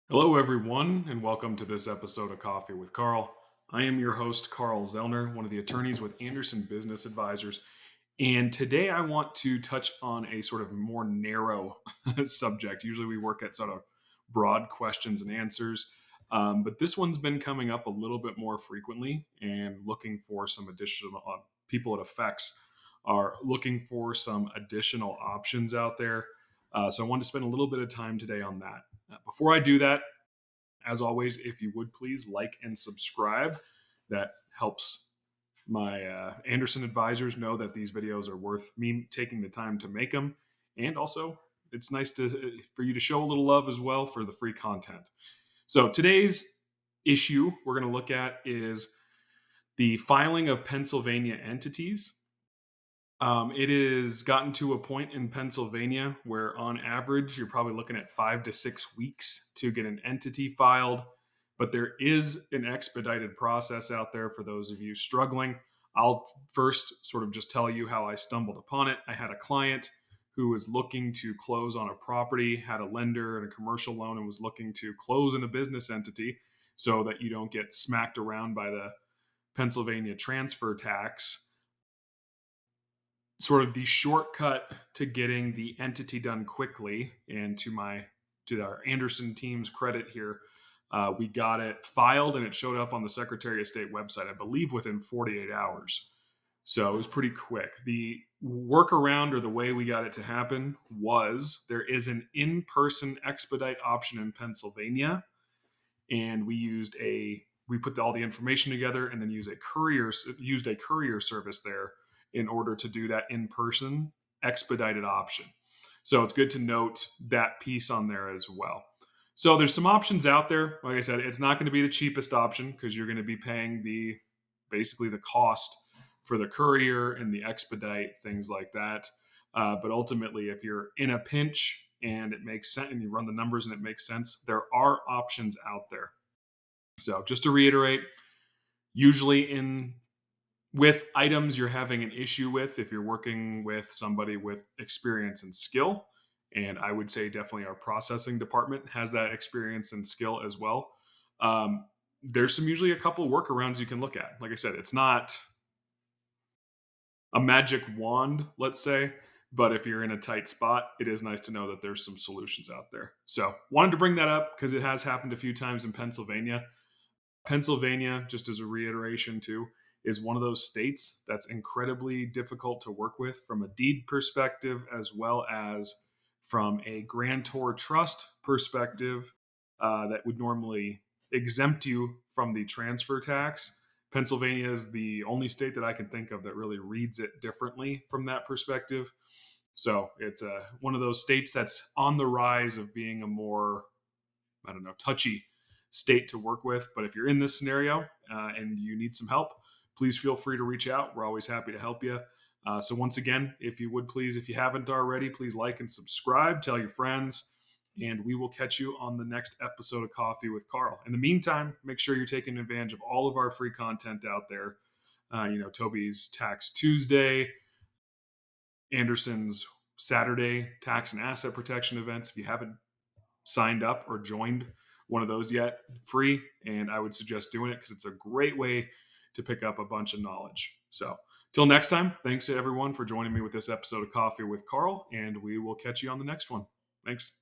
Hello, everyone, and welcome to this episode of Coffee with Carl. I am your host, Carl Zoellner, one of the attorneys with Anderson Business Advisors. And today I want to touch on a sort of more narrow subject. Usually we work at sort of broad questions and answers, but this one's been coming up a little bit more frequently and looking for some additional people it affects are looking for some additional options out there. So I wanted to spend a little bit of time today on that. Before I do that, as always, if you would please like and subscribe, that helps my Anderson advisors know that these videos are worth me taking the time to make them. And also, it's nice for you to show a little love as well for the free content. So today's issue we're going to look at is the filing of Pennsylvania entities. It has gotten to a point in Pennsylvania where, on average, you're probably looking at 5 to 6 weeks to get an entity filed. But there is an expedited process out there for those of you struggling. I'll first sort of just tell you how I stumbled upon it. I had a client who was looking to close on a property, had a lender and a commercial loan, and was looking to close in a business entity so that you don't get smacked around by the Pennsylvania transfer tax. Sort of the shortcut to getting the entity done quickly, and to our Anderson team's credit here, we got it filed and it showed up on the Secretary of State website, I believe, within 48 hours. So it was pretty quick. The workaround, or the way we got it to happen, was there is an in-person expedite option in Pennsylvania, and we put all the information together and then used a courier service there in order to do that in-person expedited option. So it's good to note that piece on there as well. So there's some options out there. Like I said, it's not going to be the cheapest option because you're going to be paying basically the cost for the courier and the expedite, things like that. But ultimately, if you're in a pinch and it makes sense and you run the numbers and it makes sense, there are options out there. So just to reiterate, usually in with items you're having an issue with, if you're working with somebody with experience and skill, and I would say definitely our processing department has that experience and skill as well. There's usually a couple workarounds you can look at. Like I said, it's not a magic wand, let's say, but if you're in a tight spot, it is nice to know that there's some solutions out there. So wanted to bring that up because it has happened a few times in Pennsylvania. Pennsylvania, just as a reiteration too, is one of those states that's incredibly difficult to work with from a deed perspective, as well as from a grantor trust perspective, that would normally exempt you from the transfer tax. Pennsylvania is the only state that I can think of that really reads it differently from that perspective. So it's one of those states that's on the rise of being a more, I don't know, touchy state to work with. But if you're in this scenario and you need some help, please feel free to reach out. We're always happy to help you. So once again, if you would please, if you haven't already, please like and subscribe, tell your friends, and we will catch you on the next episode of Coffee with Carl. In the meantime, make sure you're taking advantage of all of our free content out there. Toby's Tax Tuesday, Anderson's Saturday tax and asset protection events. If you haven't signed up or joined one of those yet, free, and I would suggest doing it because it's a great way to pick up a bunch of knowledge. So till next time, thanks to everyone for joining me with this episode of Coffee with Carl, and we will catch you on the next one. Thanks.